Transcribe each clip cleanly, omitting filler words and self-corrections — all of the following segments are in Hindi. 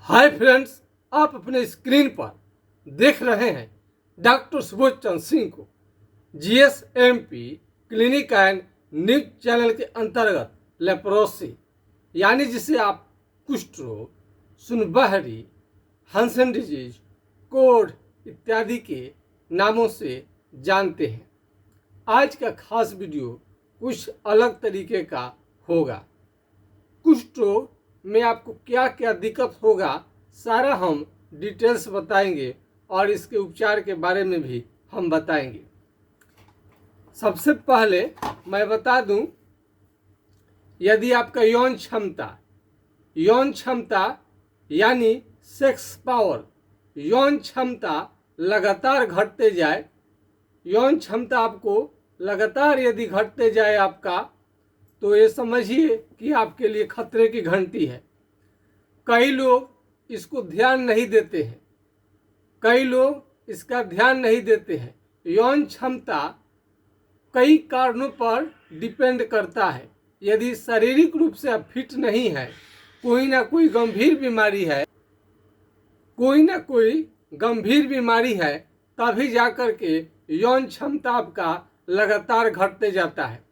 हाय फ्रेंड्स, आप अपने स्क्रीन पर देख रहे हैं डॉक्टर सुबोध चंद्र सिंह को जीएसएमपी क्लिनिक एंड न्यूज चैनल के अंतर्गत लेप्रोसी यानी जिसे आप कुष्ठ रोग, सुनबहरी, हंसन डिजीज, कोढ़ इत्यादि के नामों से जानते हैं। आज का खास वीडियो कुछ अलग तरीके का होगा। कुष्ठ रोग में आपको क्या क्या दिक्कत होगा सारा हम डिटेल्स बताएंगे और इसके उपचार के बारे में भी हम बताएंगे। सबसे पहले मैं बता दूं, यदि आपका यौन क्षमता यानी सेक्स पावर, यौन क्षमता लगातार घटते जाए, यौन क्षमता आपको लगातार यदि घटते जाए आपका, तो ये समझिए कि आपके लिए खतरे की घंटी है। कई लोग इसको ध्यान नहीं देते हैं, कई लोग इसका ध्यान नहीं देते हैं। यौन क्षमता कई कारणों पर डिपेंड करता है। यदि शारीरिक रूप से आप फिट नहीं है, कोई ना कोई गंभीर बीमारी है, तभी जाकर के यौन क्षमता आपका लगातार घटते जाता है।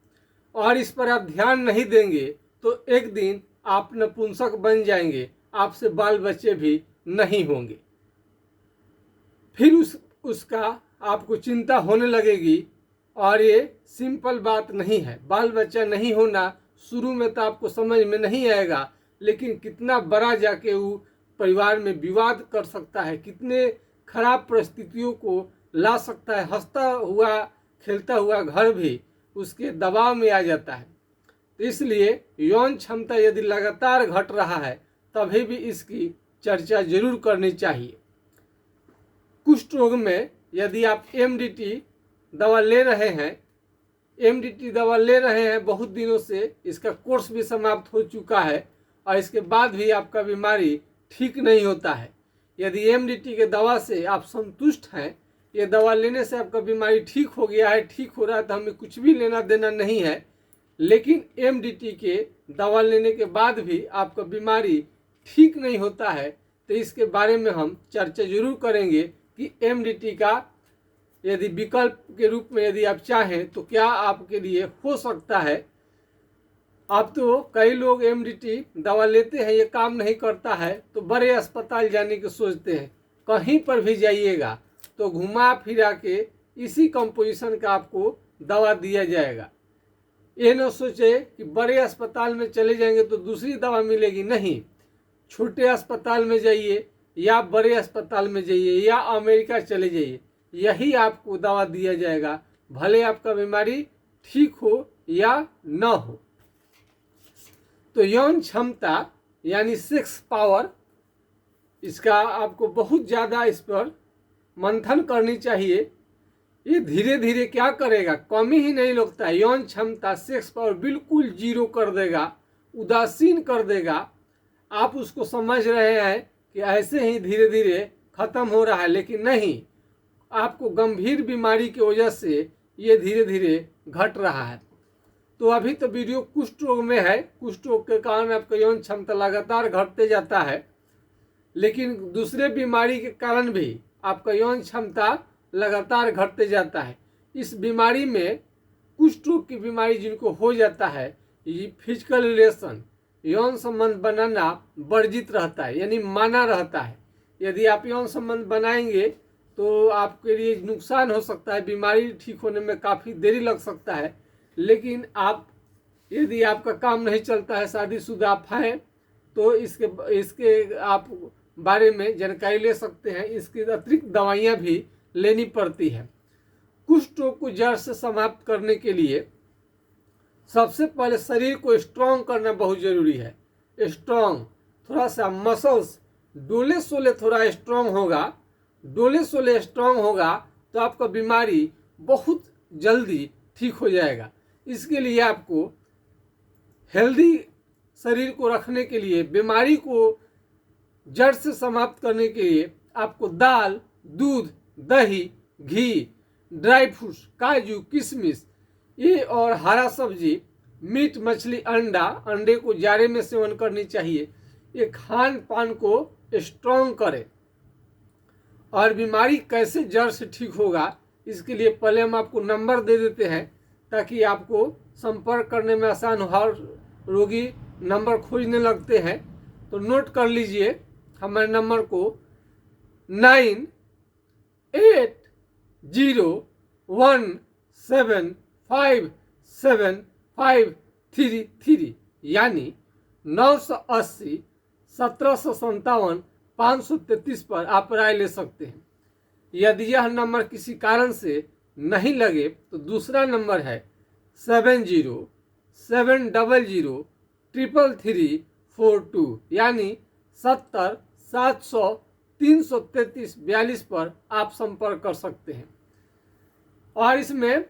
और इस पर आप ध्यान नहीं देंगे तो एक दिन आप नपुंसक बन जाएंगे, आपसे बाल बच्चे भी नहीं होंगे। फिर उसका आपको चिंता होने लगेगी। और ये सिंपल बात नहीं है। बाल बच्चा नहीं होना शुरू में तो आपको समझ में नहीं आएगा, लेकिन कितना बड़ा जाके वो परिवार में विवाद कर सकता है, कितने खराब परिस्थितियों को ला सकता है। हंसता हुआ खेलता हुआ घर भी उसके दबाव में आ जाता है। तो इसलिए यौन क्षमता यदि लगातार घट रहा है तभी भी इसकी चर्चा जरूर करनी चाहिए। कुष्ठ रोग में यदि आप एमडीटी दवा ले रहे हैं बहुत दिनों से, इसका कोर्स भी समाप्त हो चुका है और इसके बाद भी आपका बीमारी ठीक नहीं होता है, यदि एमडीटी के दवा से आप संतुष्ट हैं, ये दवा लेने से आपका बीमारी ठीक हो गया है, ठीक हो रहा है, तो हमें कुछ भी लेना देना नहीं है, लेकिन एमडीटी के दवा लेने के बाद भी आपका बीमारी ठीक नहीं होता है, तो इसके बारे में हम चर्चा जरूर करेंगे कि एमडीटी का यदि विकल्प के रूप में यदि आप चाहें तो क्या आपके लिए हो सकता है। अब तो कई लोग एमडीटी दवा लेते हैं, ये काम नहीं करता है तो बड़े अस्पताल जाने की सोचते हैं। कहीं पर भी जाइएगा तो घुमा फिरा के इसी कंपोजिशन का आपको दवा दिया जाएगा। ये न सोचे कि बड़े अस्पताल में चले जाएंगे तो दूसरी दवा मिलेगी, नहीं। छोटे अस्पताल में जाइए या बड़े अस्पताल में जाइए या अमेरिका चले जाइए, यही आपको दवा दिया जाएगा, भले आपका बीमारी ठीक हो या न हो। तो यौन क्षमता यानी सेक्स पावर, इसका आपको बहुत ज़्यादा इस पर मंथन करनी चाहिए। ये धीरे धीरे क्या करेगा, कमी ही नहीं लगता है। यौन क्षमता सेक्स पावर बिल्कुल जीरो कर देगा, उदासीन कर देगा। आप उसको समझ रहे हैं कि ऐसे ही धीरे धीरे खत्म हो रहा है, लेकिन नहीं, आपको गंभीर बीमारी की वजह से ये धीरे धीरे घट रहा है। तो अभी तो वीडियो कुष्ठ रोग में है। कुष्ठ रोग के कारण आपका यौन क्षमता लगातार घटते जाता है, लेकिन दूसरे बीमारी के कारण भी आपका यौन क्षमता लगातार घटते जाता है। इस बीमारी में, कुष्ठ रोग की बीमारी जिनको हो जाता है, ये फिजिकल रिलेशन, यौन संबंध बनाना वर्जित रहता है, यानी माना रहता है। यदि आप यौन संबंध बनाएंगे तो आपके लिए नुकसान हो सकता है, बीमारी ठीक होने में काफ़ी देरी लग सकता है। लेकिन आप, यदि आपका काम नहीं चलता है, शादीशुदा आप हैं, तो इसके आप बारे में जानकारी ले सकते हैं। इसकी अतिरिक्त दवाइयाँ भी लेनी पड़ती है। कुष्ठ रोग को जड़ से समाप्त करने के लिए सबसे पहले शरीर को स्ट्रॉन्ग करना बहुत जरूरी है। स्ट्रॉन्ग, थोड़ा सा मसल्स डोले सोले थोड़ा स्ट्रॉन्ग होगा तो आपका बीमारी बहुत जल्दी ठीक हो जाएगा। इसके लिए आपको हेल्दी शरीर को रखने के लिए, बीमारी को जड़ से समाप्त करने के लिए आपको दाल, दूध, दही, घी, ड्राई फ्रूट्स, काजू, किशमिश, ये और हरा सब्जी, मीट, मछली, अंडे को जाड़े में सेवन करनी चाहिए। ये खान पान को स्ट्रॉन्ग करे। और बीमारी कैसे जड़ से ठीक होगा, इसके लिए पहले हम आपको नंबर दे देते हैं ताकि आपको संपर्क करने में आसान हो। हर रोगी नंबर खोजने लगते हैं, तो नोट कर लीजिए हमारे नंबर को 9801757533 यानी 980 1757 533 पर आप राय ले सकते हैं। यदि यह नंबर किसी कारण से नहीं लगे तो दूसरा नंबर है 7070333342 यानी 70 700 333 42 पर आप संपर्क कर सकते हैं। और इसमें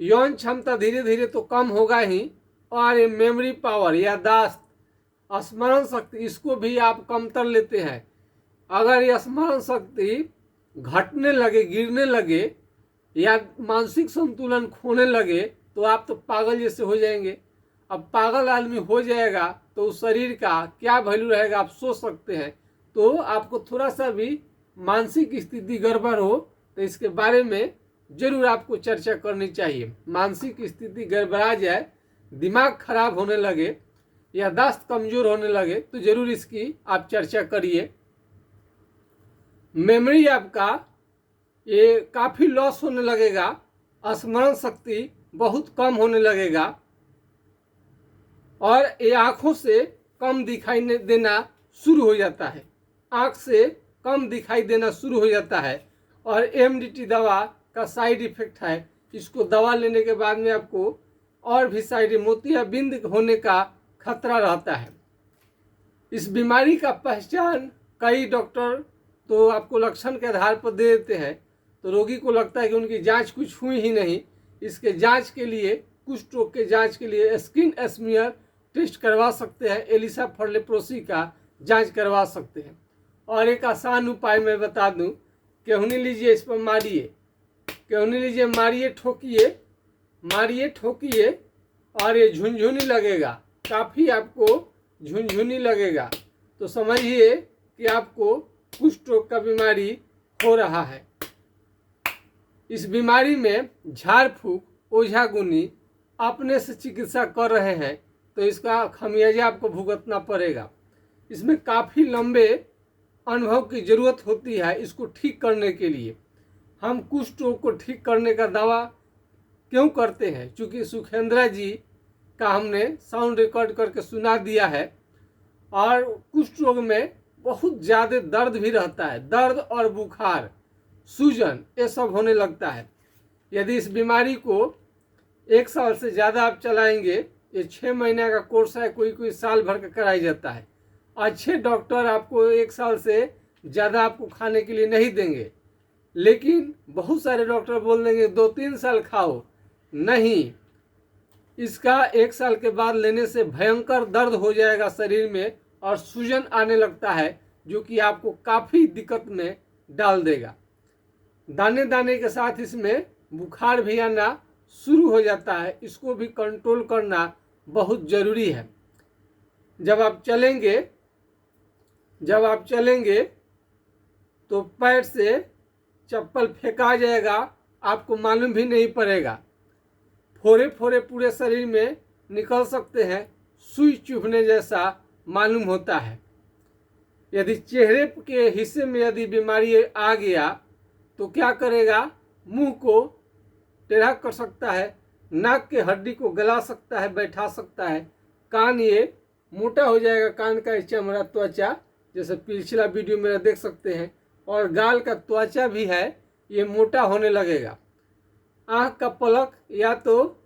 यौन क्षमता धीरे धीरे तो कम होगा ही, और ये मेमोरी पावर, याददाश्त, स्मरण शक्ति, इसको भी आप कमतर लेते हैं। अगर ये स्मरण शक्ति घटने लगे, गिरने लगे या मानसिक संतुलन खोने लगे तो आप तो पागल जैसे हो जाएंगे। अब पागल आदमी हो जाएगा तो उस शरीर का क्या वैल्यू रहेगा आप सोच सकते हैं। तो आपको थोड़ा सा भी मानसिक स्थिति गड़बड़ हो तो इसके बारे में जरूर आपको चर्चा करनी चाहिए। मानसिक स्थिति गड़बड़ा जाए, दिमाग खराब होने लगे, याददाश्त कमजोर होने लगे तो जरूर इसकी आप चर्चा करिए। मेमोरी आपका ये काफ़ी लॉस होने लगेगा, स्मरण शक्ति बहुत कम होने लगेगा, और ये आँखों से कम दिखाई देना शुरू हो जाता है। आँख से कम दिखाई देना शुरू हो जाता है। और एमडीटी दवा का साइड इफेक्ट है, इसको दवा लेने के बाद में आपको और भी साइड मोतियाबिंद होने का खतरा रहता है। इस बीमारी का पहचान कई डॉक्टर तो आपको लक्षण के आधार पर दे देते हैं, तो रोगी को लगता है कि उनकी जांच कुछ हुई ही नहीं। इसके जांच के लिए, कुष्ठ रोग के जांच के लिए स्किन स्मीयर टेस्ट करवा सकते हैं, एलिसा फर्लेप्रोसी का जांच करवा सकते हैं। और एक आसान उपाय मैं बता दूं, केहूनी लीजिए, इस पर मारिए, केहूनी लीजिए, मारिए, ठोकिए, मारिए, ठोकिए, और ये झुनझुनी लगेगा, काफ़ी आपको झुनझुनी लगेगा, तो समझिए कि आपको कुष्ठ रोग का बीमारी हो रहा है। इस बीमारी में झाड़ फूक, ओझा गुनी अपने से चिकित्सा कर रहे हैं तो इसका खमियाजा आपको भुगतना पड़ेगा। इसमें काफ़ी लंबे अनुभव की ज़रूरत होती है इसको ठीक करने के लिए। हम कुष्ठ रोग को ठीक करने का दावा क्यों करते हैं? क्योंकि सुखेंद्रा जी का हमने साउंड रिकॉर्ड करके सुना दिया है। और कुष्ठ रोग में बहुत ज़्यादा दर्द भी रहता है, दर्द और बुखार, सूजन, ये सब होने लगता है। यदि इस बीमारी को 1 साल से ज़्यादा आप चलाएंगे, ये 6 महीने का कोर्स है, कोई कोई साल भर का कराया जाता है। अच्छे डॉक्टर आपको 1 साल से ज़्यादा आपको खाने के लिए नहीं देंगे, लेकिन बहुत सारे डॉक्टर बोल देंगे 2-3 साल खाओ। नहीं, इसका 1 साल के बाद लेने से भयंकर दर्द हो जाएगा शरीर में और सूजन आने लगता है, जो कि आपको काफ़ी दिक्कत में डाल देगा। दाने दाने के साथ इसमें बुखार भी आना शुरू हो जाता है। इसको भी कंट्रोल करना बहुत ज़रूरी है। जब आप चलेंगे तो पैर से चप्पल फेंका जाएगा, आपको मालूम भी नहीं पड़ेगा। फोड़े फोड़े पूरे शरीर में निकल सकते हैं, सुई चुभने जैसा मालूम होता है। यदि चेहरे के हिस्से में यदि बीमारी आ गया तो क्या करेगा? मुंह को टेढ़ा कर सकता है, नाक के हड्डी को गला सकता है, बैठा सकता है, कान ये मोटा हो जाएगा, कान का चमड़ा, त्वचा, जैसे पिछला वीडियो मेरा देख सकते हैं, और गाल का त्वचा भी है ये मोटा होने लगेगा। आँख का पलक या तो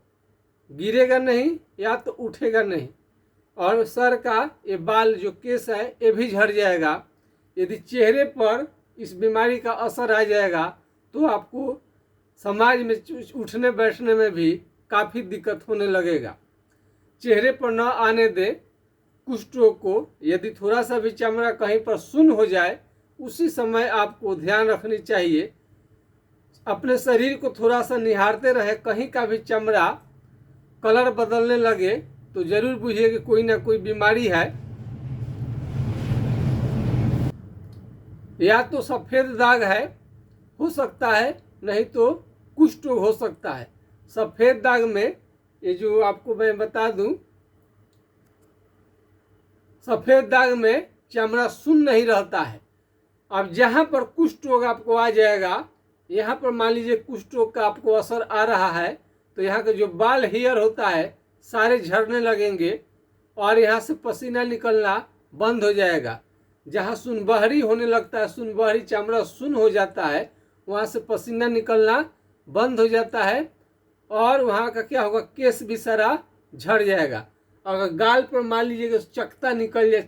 गिरेगा नहीं या तो उठेगा नहीं, और सर का ये बाल जो केस है ये भी झड़ जाएगा। यदि चेहरे पर इस बीमारी का असर आ जाएगा तो आपको समाज में उठने बैठने में भी काफ़ी दिक्कत होने लगेगा। चेहरे पर न आने दें कुष्ठ रोग को। यदि थोड़ा सा भी चमड़ा कहीं पर शून्य हो जाए, उसी समय आपको ध्यान रखनी चाहिए, अपने शरीर को थोड़ा सा निहारते रहे। कहीं का भी चमड़ा कलर बदलने लगे तो जरूर बुझिए कि कोई ना कोई बीमारी है। या तो सफ़ेद दाग है, हो सकता है, नहीं तो कुष्ठ रोग हो सकता है। सफ़ेद दाग में ये जो आपको मैं बता दूं, सफ़ेद दाग में चमड़ा सुन्न नहीं रहता है। अब जहाँ पर कुष्ठ रोग आपको आ जाएगा, यहाँ पर मान लीजिए कुष्ठ रोग का आपको असर आ रहा है, तो यहाँ का जो बाल हेयर होता है सारे झड़ने लगेंगे और यहाँ से पसीना निकलना बंद हो जाएगा। जहाँ सुनबहरी होने लगता है, सुनबहरी चमड़ा सुन्न हो जाता है, वहाँ से पसीना निकलना बंद हो जाता है और वहाँ का क्या होगा, केस भी सारा झड़ जाएगा। अगर गाल पर मान लीजिए चकता निकल जाए,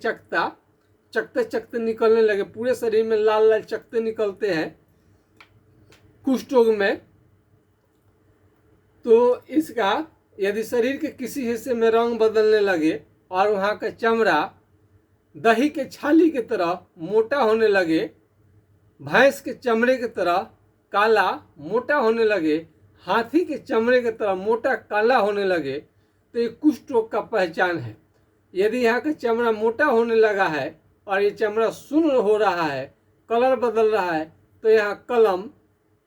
चकते चकते निकलने लगे, पूरे शरीर में लाल लाल चकते निकलते हैं कुष्ठ रोग में, तो इसका यदि शरीर के किसी हिस्से में रंग बदलने लगे और वहाँ का चमड़ा दही के छाली की तरह मोटा होने लगे, भैंस के चमड़े की तरह काला मोटा होने लगे, हाथी के चमड़े की तरह मोटा काला होने लगे, तो ये कुष्ठ रोग का पहचान है। यदि यहाँ का चमड़ा मोटा होने लगा है और ये चमड़ा सुन्न हो रहा है, कलर बदल रहा है, तो यहाँ कलम,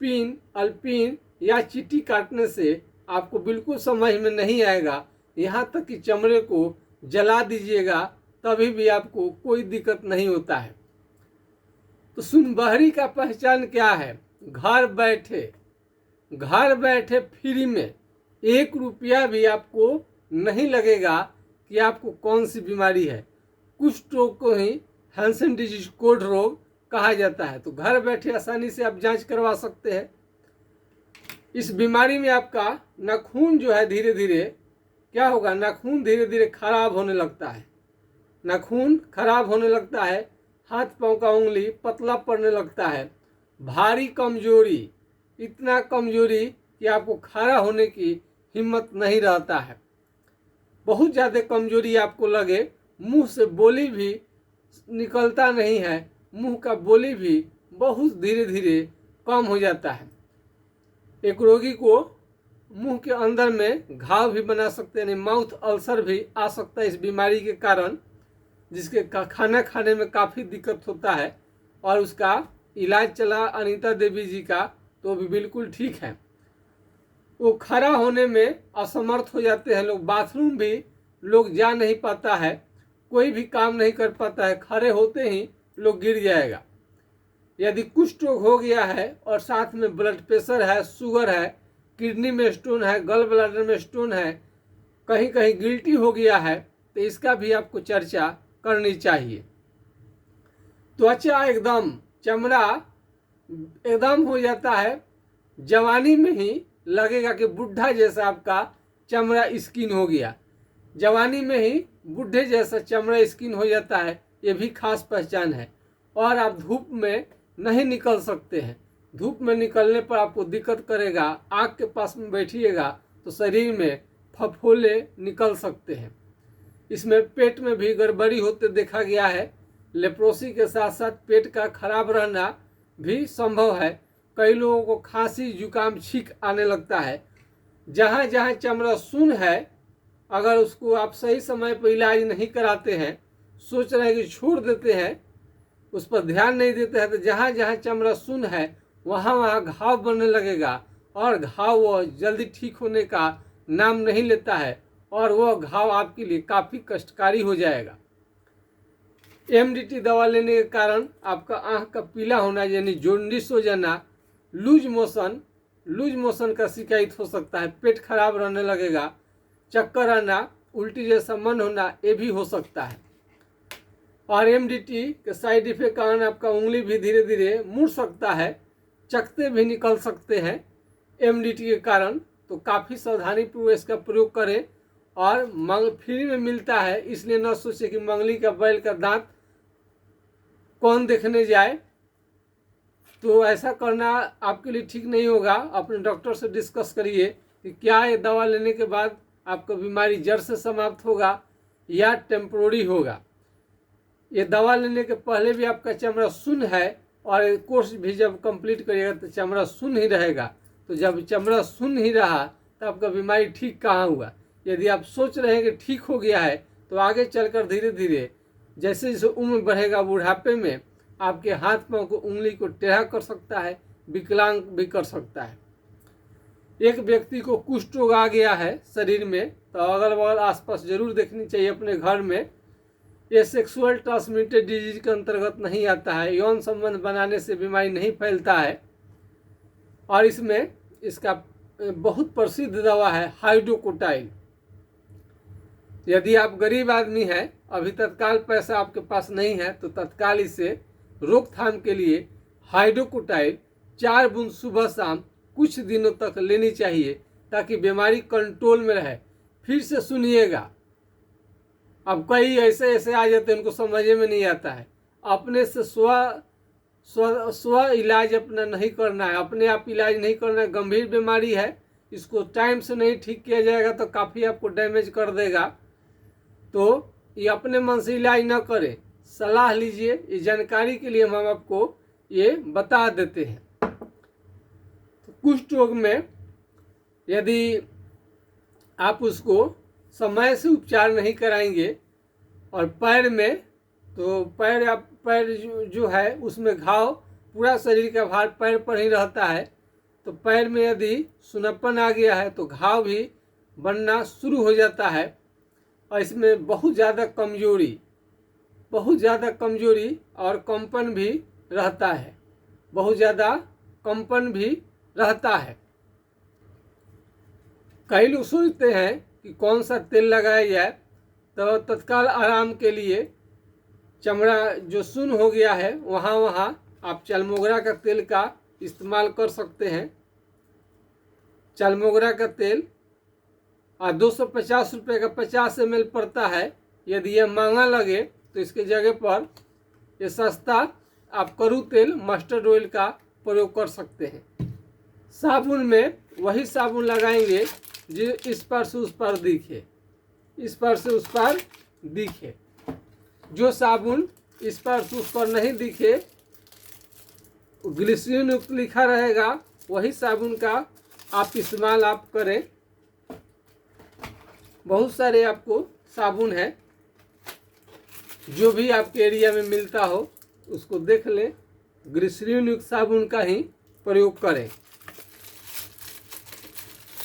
पिन, अल्पिन या चींटी काटने से आपको बिल्कुल समझ में नहीं आएगा। यहाँ तक कि चमड़े को जला दीजिएगा तभी भी आपको कोई दिक्कत नहीं होता है। तो सुनबहरी का पहचान क्या है? घर बैठे फ्री में 1 रुपया भी आपको नहीं लगेगा कि आपको कौन सी बीमारी है। कुष्ठ रोग को ही हैंसन डिजीज कोढ़ रोग कहा जाता है। तो घर बैठे आसानी से आप जांच करवा सकते हैं। इस बीमारी में आपका नाखून जो है धीरे धीरे क्या होगा, नाखून धीरे धीरे खराब होने लगता है, नाखून खराब होने लगता है, हाथ पांव का उंगली पतला पड़ने लगता है, भारी कमजोरी, इतना कमजोरी कि आपको खड़ा होने की हिम्मत नहीं रहता है, बहुत ज़्यादा कमजोरी आपको लगे, मुंह से बोली भी निकलता नहीं है, मुंह का बोली भी बहुत धीरे धीरे कम हो जाता है। एक रोगी को मुंह के अंदर में घाव भी बना सकते हैं, माउथ अल्सर भी आ सकता है इस बीमारी के कारण, जिसके खाना खाने में काफ़ी दिक्कत होता है और उसका इलाज चला अनीता देवी जी का, तो भी बिल्कुल ठीक है। वो खड़ा होने में असमर्थ हो जाते हैं लोग, बाथरूम भी लोग जा नहीं पाता है, कोई भी काम नहीं कर पाता है, खड़े होते ही लोग गिर जाएगा। यदि कुष्ठ रोग हो गया है और साथ में ब्लड प्रेशर है, शुगर है, किडनी में स्टोन है, गल ब्लैडर में स्टोन है, कहीं कहीं गिल्टी हो गया है, तो इसका भी आपको चर्चा करनी चाहिए। त्वचा एकदम, चमड़ा एकदम हो जाता है, जवानी में ही लगेगा कि बुढ़ा जैसा आपका चमड़ा स्किन हो गया, जवानी में ही बुढ़े जैसा चमड़ा स्किन हो जाता है, ये भी खास पहचान है। और आप धूप में नहीं निकल सकते हैं, धूप में निकलने पर आपको दिक्कत करेगा, आग के पास में बैठिएगा तो शरीर में फफोले निकल सकते हैं। इसमें पेट में भी गड़बड़ी होते देखा गया है, लेप्रोसी के साथ साथ पेट का खराब रहना भी संभव है। कई लोगों को खांसी, जुकाम, छींक आने लगता है। जहाँ जहाँ चमड़ा सुन्न है, अगर उसको आप सही समय पर इलाज नहीं कराते हैं, सोच रहे हैं कि छोड़ देते हैं, उस पर ध्यान नहीं देते हैं, तो जहाँ जहाँ चमड़ा सुन्न है वहाँ वहाँ घाव बनने लगेगा और घाव वह जल्दी ठीक होने का नाम नहीं लेता है और वह घाव आपके लिए काफ़ी कष्टकारी हो जाएगा। एमडीटी दवा लेने के कारण आपका आँख का पीला होना यानी जॉन्डिस हो जाना, लूज मोशन का शिकायत हो सकता है, पेट खराब रहने लगेगा, चक्कर आना, उल्टी जैसा मन होना, ये भी हो सकता है। और एमडीटी के साइड इफेक्ट के कारण आपका उंगली भी धीरे धीरे मुड़ सकता है, चकते भी निकल सकते हैं एमडीटी के कारण। तो काफ़ी सावधानीपूर्वक इसका प्रयोग करें और फ्री में मिलता है, इसलिए न सोचे कि मंगली का बैल का दांत कौन देखने जाए, तो ऐसा करना आपके लिए ठीक नहीं होगा। अपने डॉक्टर से डिस्कस करिए कि क्या ये दवा लेने के बाद आपका बीमारी जड़ से समाप्त होगा या टेम्पोररी होगा। ये दवा लेने के पहले भी आपका चमड़ा सुन्न है और कोर्स भी जब कंप्लीट करिएगा तो चमड़ा सुन्न ही रहेगा। तो जब चमड़ा सुन्न ही रहा तो आपका बीमारी ठीक कहाँ हुआ। यदि आप सोच रहे हैं कि ठीक हो गया है, तो आगे चलकर धीरे धीरे जैसे जैसे उम्र बढ़ेगा, बुढ़ापे में आपके हाथ पांव को, उंगली को टेढ़ा कर सकता है, विकलांग भी कर सकता है। एक व्यक्ति को कुष्ठ रोग आ गया है शरीर में, तो अगल बगल आसपास जरूर देखनी चाहिए अपने घर में। ये सेक्सुअल ट्रांसमिटेड डिजीज के अंतर्गत नहीं आता है, यौन संबंध बनाने से बीमारी नहीं फैलता है। और इसमें इसका बहुत प्रसिद्ध दवा है हाइड्रोकोटाइल। यदि आप गरीब आदमी हैं, अभी तत्काल पैसा आपके पास नहीं है, तो तत्काल इसे रोकथाम के लिए हाइड्रोकोटाइल 4 बूंद सुबह शाम कुछ दिनों तक लेनी चाहिए, ताकि बीमारी कंट्रोल में रहे। फिर से सुनिएगा, अब कई ऐसे ऐसे आ जाते हैं उनको समझ में नहीं आता है। अपने से स्व इलाज अपना नहीं करना है, अपने आप इलाज नहीं करना है। गंभीर बीमारी है, इसको टाइम से नहीं ठीक किया जाएगा तो काफ़ी आपको डैमेज कर देगा। तो ये अपने मन से इलाज न करें, सलाह लीजिए। ये जानकारी के लिए हम आपको ये बता देते हैं। तो कुष्ठ रोग में यदि आप उसको समय से उपचार नहीं कराएंगे, और पैर में तो पैर जो है उसमें घाव, पूरा शरीर का भार पैर पर ही रहता है। तो पैर में यदि सुनपन आ गया है तो घाव भी बनना शुरू हो जाता है। और इसमें बहुत ज़्यादा कमजोरी और कंपन भी रहता है, बहुत ज़्यादा कंपन भी रहता है। कई लोग सोचते हैं कि कौन सा तेल लगाया जाए, तो तत्काल आराम के लिए चमड़ा जो सुन्न हो गया है वहाँ आप चलमोगरा का तेल का इस्तेमाल कर सकते हैं। चलमोगरा का तेल 250 रुपये का 50 ml पड़ता है। यदि यह महंगा लगे तो इसके जगह पर ये सस्ता आप करू तेल मस्टर्ड ऑयल का प्रयोग कर सकते हैं। साबुन में वही साबुन लगाएंगे जो इस पर से उस पर दिखे, इस पर से उस पर दिखे। जो साबुन इस पर से उस पर नहीं दिखे, ग्लिसरीन युक्त लिखा रहेगा, वही साबुन का आप इस्तेमाल आप करें। बहुत सारे आपको साबुन है, जो भी आपके एरिया में मिलता हो उसको देख लें, ग्लिसरीन युक्त साबुन का ही प्रयोग करें।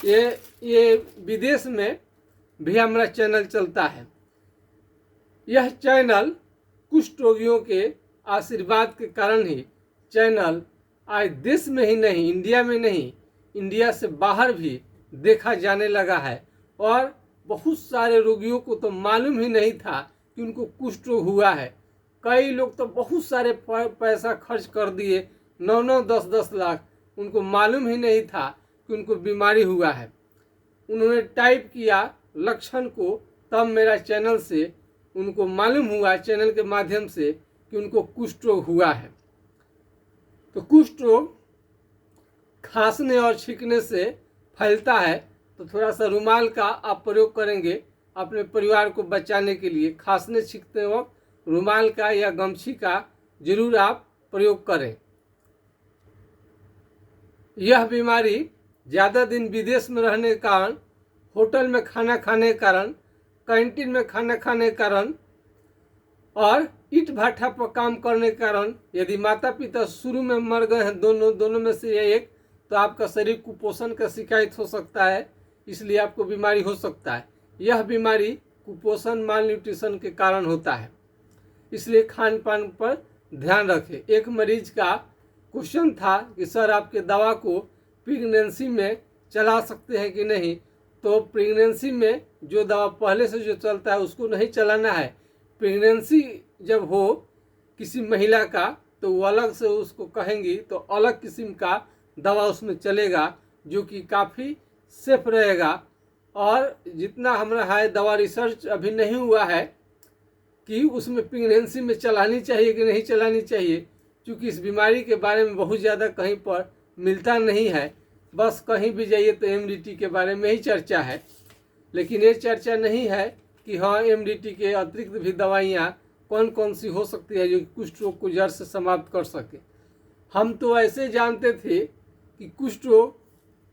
ये विदेश में भी हमारा चैनल चलता है। यह चैनल कुष्ठ रोगियों के आशीर्वाद के कारण ही चैनल आज देश में ही नहीं, इंडिया में नहीं, इंडिया से बाहर भी देखा जाने लगा है। और बहुत सारे रोगियों को तो मालूम ही नहीं था कि उनको कुष्ठ रोग हुआ है। कई लोग तो बहुत सारे पैसा खर्च कर दिए, 9-9, 10-10 लाख, उनको मालूम ही नहीं था कि उनको बीमारी हुआ है। उन्होंने टाइप किया लक्षण को, तब मेरा चैनल से उनको मालूम हुआ, चैनल के माध्यम से, कि उनको कुष्ठ रोग हुआ है। तो कुष्ठ रोग खांसने और छींकने से फैलता है, तो थोड़ा सा रुमाल का आप प्रयोग करेंगे अपने परिवार को बचाने के लिए। खांसने छींकते वक्त रुमाल का या गमछी का जरूर आप प्रयोग करें। यह बीमारी ज़्यादा दिन विदेश में रहने के कारण, होटल में खाना खाने के कारण, कैंटीन में खाना खाने के कारण और ईंट भाटा पर काम करने के कारण, यदि माता पिता शुरू में मर गए हैं दोनों में से एक, तो आपका शरीर कुपोषण का शिकायत हो सकता है, इसलिए आपको बीमारी हो सकता है। यह बीमारी कुपोषण, माल न्यूट्रिशन के कारण होता है, इसलिए खान पान पर ध्यान रखें। एक मरीज का क्वेश्चन था कि सर आपके दवा को प्रेगनेंसी में चला सकते हैं कि नहीं, तो प्रेगनेंसी में जो दवा पहले से जो चलता है उसको नहीं चलाना है। प्रेगनेंसी जब हो किसी महिला का, तो वो अलग से उसको कहेंगी तो अलग किस्म का दवा उसमें चलेगा, जो कि काफ़ी सेफ रहेगा। और जितना हमारा है दवा रिसर्च अभी नहीं हुआ है कि उसमें प्रेगनेंसी में चलानी चाहिए कि नहीं चलानी चाहिए, क्योंकि इस बीमारी के बारे में बहुत ज़्यादा कहीं पर मिलता नहीं है। बस कहीं भी जाइए तो एमडीटी के बारे में ही चर्चा है, लेकिन ये चर्चा नहीं है कि हाँ एमडीटी के अतिरिक्त भी दवाइयाँ कौन कौन सी हो सकती है जो कुष्ठ रोग को जड़ से समाप्त कर सके। हम तो ऐसे जानते थे कि कुष्ठ रोग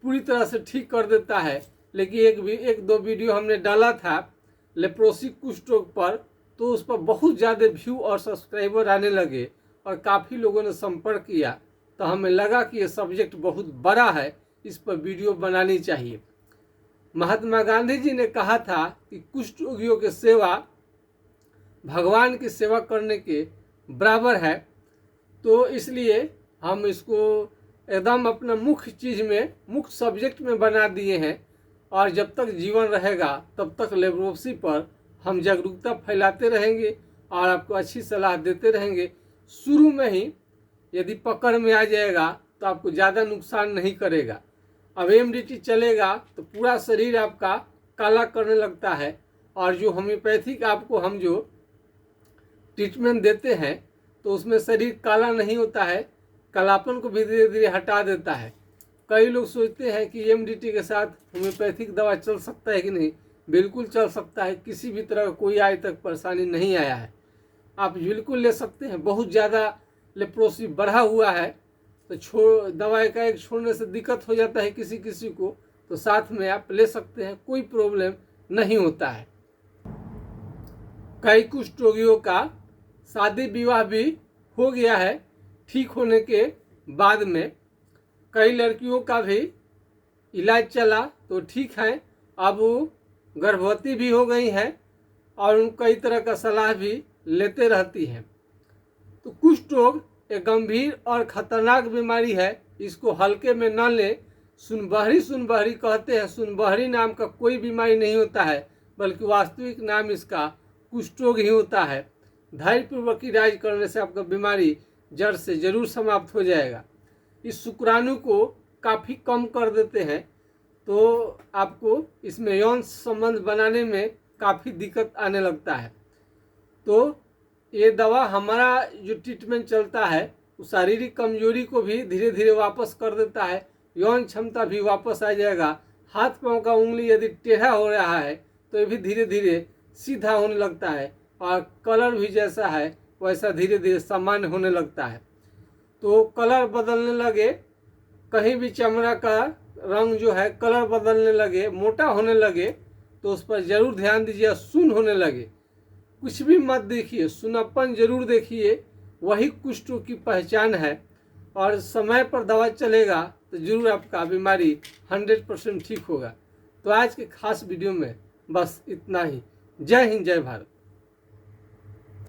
पूरी तरह से ठीक कर देता है, लेकिन एक दो वीडियो हमने डाला था लेप्रोसी कुष्ठ रोग पर, तो उस पर बहुत ज़्यादा व्यू और सब्सक्राइबर आने लगे और काफ़ी लोगों ने संपर्क किया, तो हमें लगा कि ये सब्जेक्ट बहुत बड़ा है, इस पर वीडियो बनानी चाहिए। महात्मा गांधी जी ने कहा था कि कुष्ठ रोगियों की सेवा भगवान की सेवा करने के बराबर है, तो इसलिए हम इसको एकदम अपना मुख्य चीज़ में, मुख्य सब्जेक्ट में बना दिए हैं। और जब तक जीवन रहेगा तब तक लेप्रोसी पर हम जागरूकता फैलाते रहेंगे और आपको अच्छी सलाह देते रहेंगे। शुरू में ही यदि पकड़ में आ जाएगा तो आपको ज़्यादा नुकसान नहीं करेगा। अब एमडीटी चलेगा तो पूरा शरीर आपका काला करने लगता है, और जो होम्योपैथिक आपको हम जो ट्रीटमेंट देते हैं तो उसमें शरीर काला नहीं होता है, कालापन को भी धीरे धीरे हटा देता है। कई लोग सोचते हैं कि एमडीटी के साथ होम्योपैथिक दवा चल सकता है कि नहीं। बिल्कुल चल सकता है, किसी भी तरह का कोई आज तक परेशानी नहीं आया है, आप बिल्कुल ले सकते हैं। बहुत ज़्यादा लेप्रोसी बढ़ा हुआ है तो दवाई का एक छोड़ने से दिक्कत हो जाता है किसी किसी को, तो साथ में आप ले सकते हैं, कोई प्रॉब्लम नहीं होता है। कई कुष्ठ रोगियों का शादी विवाह भी हो गया है ठीक होने के बाद में। कई लड़कियों का भी इलाज चला तो ठीक है, अब वो गर्भवती भी हो गई हैं और उन कई तरह का सलाह भी लेते रहती हैं। तो कुष्ठ रोग एक गंभीर और खतरनाक बीमारी है, इसको हल्के में न लें। सुनबहरी कहते हैं, सुनबहरी नाम का कोई बीमारी नहीं होता है, बल्कि वास्तविक नाम इसका कुष्ठ रोग ही होता है। धैर्यपूर्वक इलाज करने से आपका बीमारी जड़ से जरूर समाप्त हो जाएगा। इस शुक्राणु को काफ़ी कम कर देते हैं, तो आपको इसमें यौन संबंध बनाने में काफ़ी दिक्कत आने लगता है। तो ये दवा हमारा जो ट्रीटमेंट चलता है वो शारीरिक कमजोरी को भी धीरे धीरे वापस कर देता है, यौन क्षमता भी वापस आ जाएगा। हाथ पांव का उंगली यदि टेढ़ा हो रहा है तो ये भी धीरे धीरे सीधा होने लगता है, और कलर भी जैसा है वैसा धीरे धीरे सामान्य होने लगता है। तो कलर बदलने लगे, कहीं भी चमड़ा का रंग जो है कलर बदलने लगे, मोटा होने लगे, तो उस पर ज़रूर ध्यान दीजिए। सुन्न होने लगे, कुछ भी मत देखिए, सुनापन जरूर देखिए, वही कुष्ठ रोग की पहचान है। और समय पर दवा चलेगा तो जरूर आपका बीमारी 100% ठीक होगा। तो आज के खास वीडियो में बस इतना ही। जय हिंद, जय भारत।